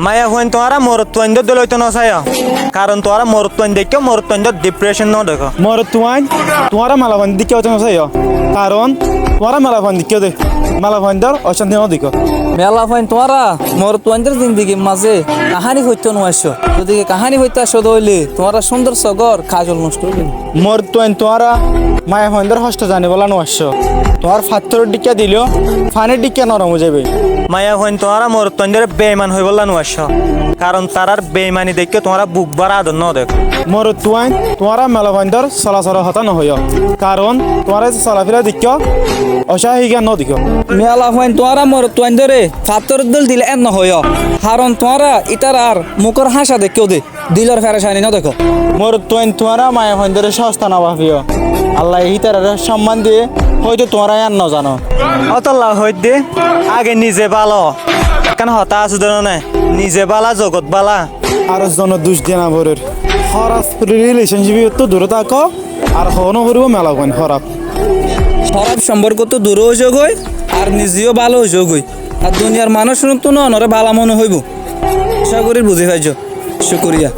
মায়া হইন তোরা মরত্বন্দ দলইতো নসায় কারণ তোরা মরত্বন্দ দেখো মরত্বন্দ ডিপ্রেশন ন দেখো মর তুয়াই তোমারা মালাবান দিকে অচন আছে কারণ তোমারা মালাবান দিকে দে মালাবানদার অশান্তি ন দিকে মেলা ফাইন তোরা মোর তোয়াঞ্জের জিন্দিগি মাঝে কাহানি হইতো নয়স যদি কাহানি হইতে আসো দইলে তোরা সুন্দর সগর কাজল নষ্ট হইবে মর তুয়াই তোমারা মায়া ভান্ডার হস্ত জানি বলা নয়স তোমার ফাত্তর দিকে দিলেও ফানের দিকে নরম হয়ে যাবে মায়া হইন তোরা মরত্বন্দের বেইমান হই বললা নয়াস কারণ তারার বেইমানি দেখে তোরা বুক বার আদর ন দেখো মর তুয়াই তোমারা মালাবানদার চলাচল হতা নহয় কারণ তোমারা চলাফেরা দিকে অসাহিকা ন দিকে মেলা ফাইন তোরা মোর তোয়াঞ্জরে ফাতর দল দিলে এন নহয় কারণ তোরা ইতার আর মুখর হাসা দেখো দে দিলর ফেরেশানি না দেখো মোর তুয়াই তোমারা মায়া ভান্ডারের সস্তা না ভাবিও আল্লাহ এই তার সম্মান দিয়ে হয়তো তোমরা আর ন জানো অতল্লা হইত দে আগে নিজে ভালো কেন হতা আছে দেন না নিজে বালা জগৎ বালা আর জন দুষ দিয়ে না ভরের খারাপ রিলেশনশিপ তো দূরে থাকো আর হনও করবো মেলা কইন খারাপ খারাপ সম্পর্ক তো দূর যোগ হই আর নিজেও ভালো যোগ হই আর দুনিয়ার মানুষ তো নরে ভালো মনে হইব আশা করি বুঝে পাইছ শুকরিয়া